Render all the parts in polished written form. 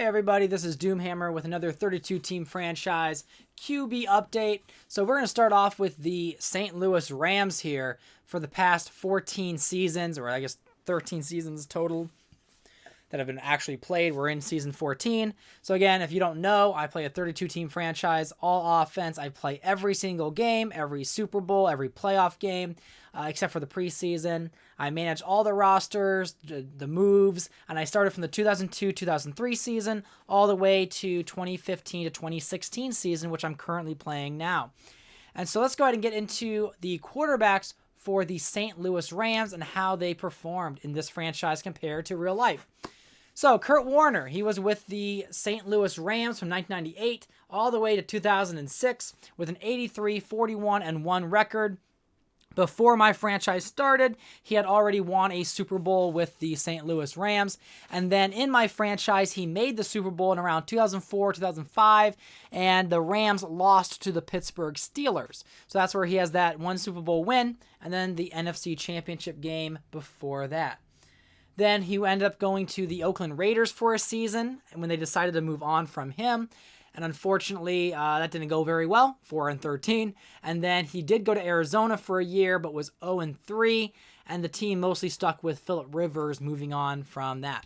Hey everybody, this is Doomhammer with another 32-team franchise QB update. So we're going to start off with the St. Louis Rams here for the past 14 seasons, or I guess 13 seasons total that have been actually played. We're in season 14. So again, if you don't know, I play a 32-team franchise, all offense. I play every single game, every Super Bowl, every playoff game, except for the preseason. I manage all the rosters, the moves, and I started from the 2002-2003 season all the way to 2015 to 2016 season, which I'm currently playing now. And so let's go ahead and get into the quarterbacks for the St. Louis Rams and how they performed in this franchise compared to real life. So Kurt Warner, he was with the St. Louis Rams from 1998 all the way to 2006 with an 83-41-1 record. Before my franchise started, he had already won a Super Bowl with the St. Louis Rams. And then in my franchise, he made the Super Bowl in around 2004, 2005, and the Rams lost to the Pittsburgh Steelers. So that's where he has that one Super Bowl win, and then the NFC Championship game before that. Then he ended up going to the Oakland Raiders for a season when they decided to move on from him. And unfortunately, that didn't go very well, 4-13. And then he did go to Arizona for a year, but was 0-3. And the team mostly stuck with Phillip Rivers moving on from that.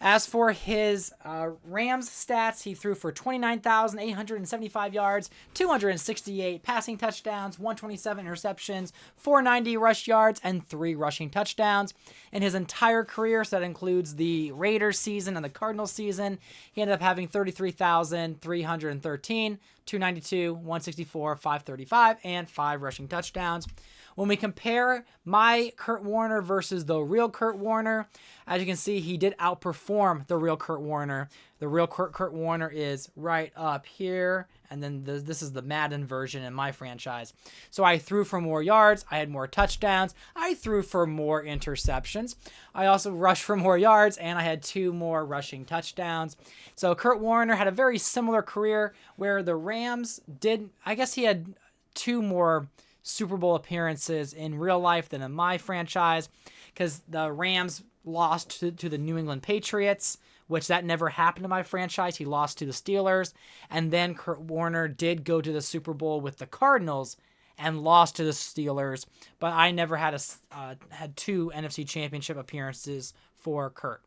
As for his Rams stats, he threw for 29,875 yards, 268 passing touchdowns, 127 interceptions, 490 rush yards, and 3 rushing touchdowns. In his entire career, so that includes the Raiders season and the Cardinals season, he ended up having 33,313, 292, 164, 535, and 5 rushing touchdowns. When we compare my Kurt Warner versus the real Kurt Warner, as you can see, he did outperform the real Kurt Warner. The real Kurt Warner is right up here, and then this is the Madden version in my franchise. So I threw for more yards, I had more touchdowns, I threw for more interceptions. I also rushed for more yards, and I had 2 more rushing touchdowns. So Kurt Warner had a very similar career where the Rams did, I guess he had 2 more Super Bowl appearances in real life than in my franchise, because the Rams lost to the New England Patriots, which that never happened to my franchise. He lost to the Steelers, and then Kurt Warner did go to the Super Bowl with the Cardinals and lost to the Steelers, but I never had had 2 NFC Championship appearances for Kurt.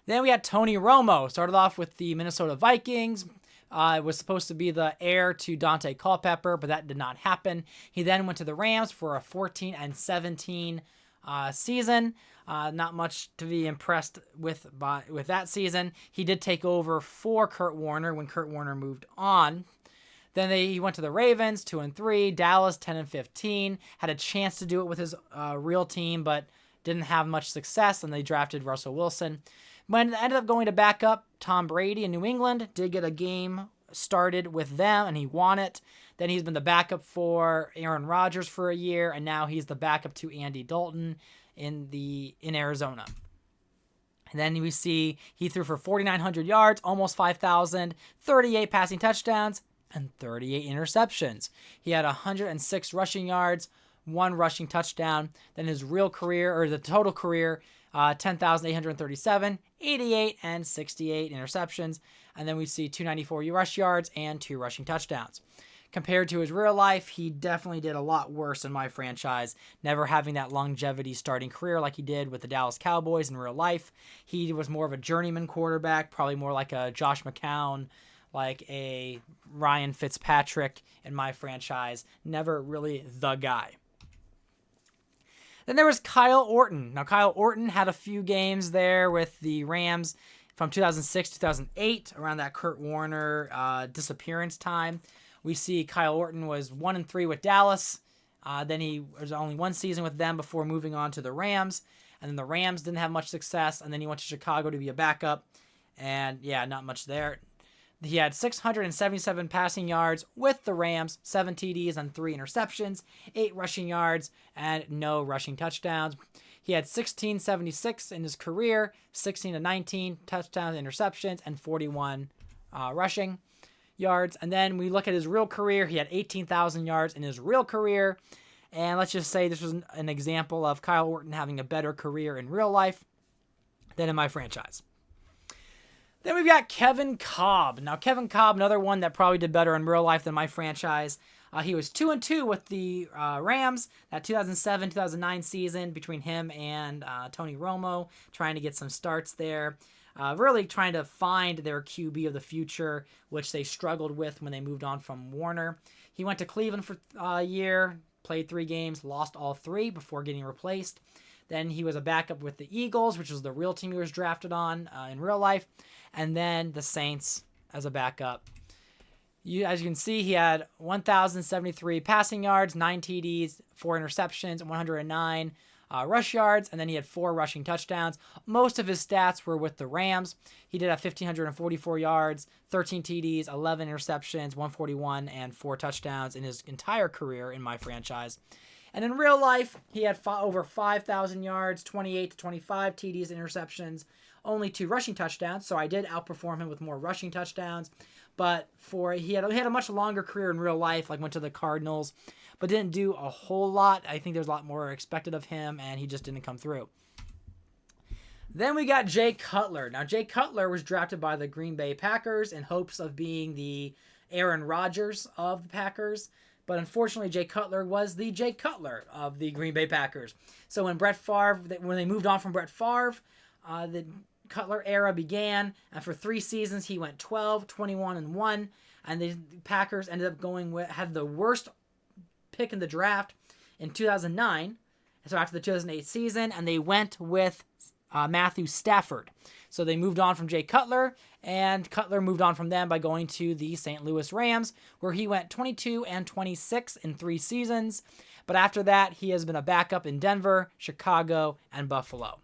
Then we had Tony Romo. Started off with the Minnesota Vikings. Was supposed to be the heir to Dante Culpepper, but that did not happen. He then went to the Rams for a 14-17 season. Not much to be impressed with that season. He did take over for Kurt Warner when Kurt Warner moved on. Then he went to the Ravens, 2-3. Dallas, 10-15. Had a chance to do it with his real team, but didn't have much success, and they drafted Russell Wilson. When it ended up going to backup, Tom Brady in New England did get a game started with them, and he won it. Then he's been the backup for Aaron Rodgers for a year, and now he's the backup to Andy Dalton in Arizona. And then we see he threw for 4,900 yards, almost 5,000, 38 passing touchdowns, and 38 interceptions. He had 106 rushing yards, 1 rushing touchdown. Then his real career, or the total career, 10,837, 88, and 68 interceptions. And then we see 294 rush yards and 2 rushing touchdowns. Compared to his real life, he definitely did a lot worse in my franchise, never having that longevity starting career like he did with the Dallas Cowboys in real life. He was more of a journeyman quarterback, probably more like a Josh McCown, like a Ryan Fitzpatrick in my franchise. Never really the guy. Then there was Kyle Orton. Now, Kyle Orton had a few games there with the Rams from 2006, 2008, around that Kurt Warner disappearance time. We see Kyle Orton was 1-3 with Dallas. Then he was only 1 season with them before moving on to the Rams. And then the Rams didn't have much success. And then he went to Chicago to be a backup. And yeah, not much there. He had 677 passing yards with the Rams, 7 TDs and 3 interceptions, 8 rushing yards, and no rushing touchdowns. He had 1676 in his career, 16-19 touchdowns, interceptions, and 41 rushing yards. And then we look at his real career. He had 18,000 yards in his real career. And let's just say this was an example of Kyle Orton having a better career in real life than in my franchise. Then we've got Kevin Kolb. Now, Kevin Kolb, another one that probably did better in real life than my franchise. He was 2-2 with the Rams that 2007-2009 season between him and Tony Romo, trying to get some starts there. Really trying to find their QB of the future, which they struggled with when they moved on from Warner. He went to Cleveland for a year, played 3 games, lost all 3 before getting replaced. Then he was a backup with the Eagles, which was the real team he was drafted on in real life. And then the Saints as a backup. As you can see, he had 1,073 passing yards, 9 TDs, 4 interceptions, 109 rush yards, and then he had 4 rushing touchdowns. Most of his stats were with the Rams. He did have 1,544 yards, 13 TDs, 11 interceptions, 141, and 4 touchdowns in his entire career in my franchise. And in real life, he had over 5,000 yards, 28 to 25 TDs, interceptions, only 2 rushing touchdowns. So I did outperform him with more rushing touchdowns. But he had a much longer career in real life, like went to the Cardinals, but didn't do a whole lot. I think there's a lot more expected of him, and he just didn't come through. Then we got Jay Cutler. Now, Jay Cutler was drafted by the Green Bay Packers in hopes of being the Aaron Rodgers of the Packers. But unfortunately, Jay Cutler was the Jay Cutler of the Green Bay Packers. So when they moved on from Brett Favre, the Cutler era began, and for 3 seasons he went 12, 21, and 1, and the Packers ended up had the worst pick in the draft in 2009. So after the 2008 season, and they went with Matthew Stafford. So they moved on from Jay Cutler, and Cutler moved on from them by going to the St. Louis Rams, where he went 22 and 26 in 3 seasons. But after that, he has been a backup in Denver, Chicago, and Buffalo.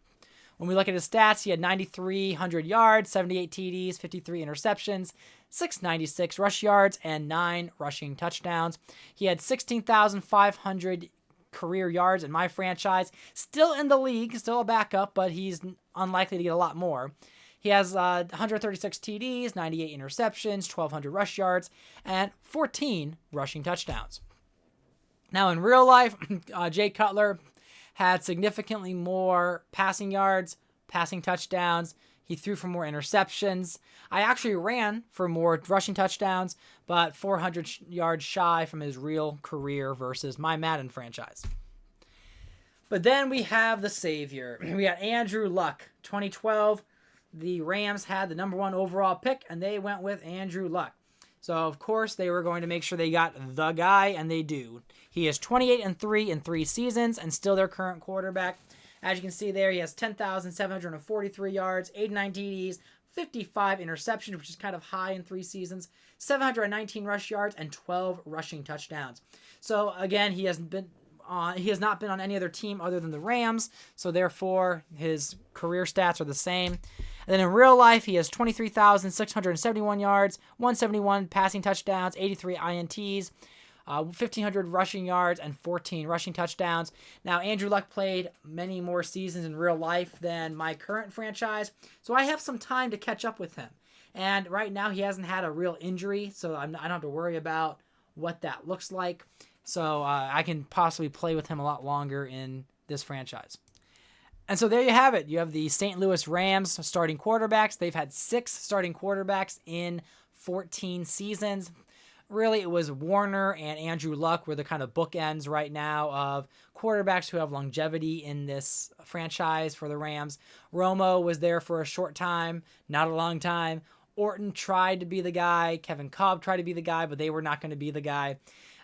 When we look at his stats, he had 9,300 yards, 78 TDs, 53 interceptions, 696 rush yards, and 9 rushing touchdowns. He had 16,500 career yards in my franchise. Still in the league, still a backup, but he's unlikely to get a lot more. He has 136 TDs, 98 interceptions, 1,200 rush yards, and 14 rushing touchdowns. Now, in real life, Jay Cutler had significantly more passing yards, passing touchdowns. He threw for more interceptions. I actually ran for more rushing touchdowns, but 400 yards shy from his real career versus my Madden franchise. But then we have the savior. We got Andrew Luck. 2012, the Rams had the number 1 overall pick, and they went with Andrew Luck. So, of course, they were going to make sure they got the guy, and they do. He is 28-3 in 3 seasons and still their current quarterback. As you can see there, he has 10,743 yards, 89 TDs, 55 interceptions, which is kind of high in 3 seasons, 719 rush yards, and 12 rushing touchdowns. So, again, he has not been on any other team other than the Rams, so therefore his career stats are the same. And then in real life, he has 23,671 yards, 171 passing touchdowns, 83 INTs, 1,500 rushing yards, and 14 rushing touchdowns. Now, Andrew Luck played many more seasons in real life than my current franchise, so I have some time to catch up with him. And right now, he hasn't had a real injury, so I don't have to worry about what that looks like. So I can possibly play with him a lot longer in this franchise. And so there you have it. You have the St. Louis Rams starting quarterbacks. They've had 6 starting quarterbacks in 14 seasons. Really, it was Warner and Andrew Luck were the kind of bookends right now of quarterbacks who have longevity in this franchise for the Rams. Romo was there for a short time, not a long time. Orton tried to be the guy. Kevin Kolb tried to be the guy, but they were not going to be the guy.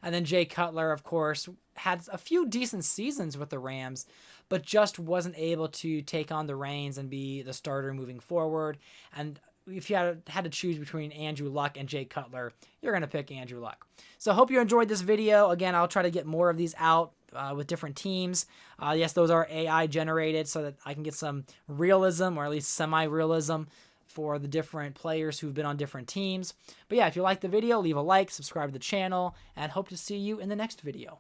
And then Jay Cutler, of course, had a few decent seasons with the Rams, but just wasn't able to take on the reins and be the starter moving forward. And if you had to choose between Andrew Luck and Jay Cutler, you're going to pick Andrew Luck. So I hope you enjoyed this video. Again, I'll try to get more of these out with different teams. Yes, those are AI generated so that I can get some realism, or at least semi-realism, for the different players who've been on different teams. But yeah, if you liked the video, leave a like, subscribe to the channel, and hope to see you in the next video.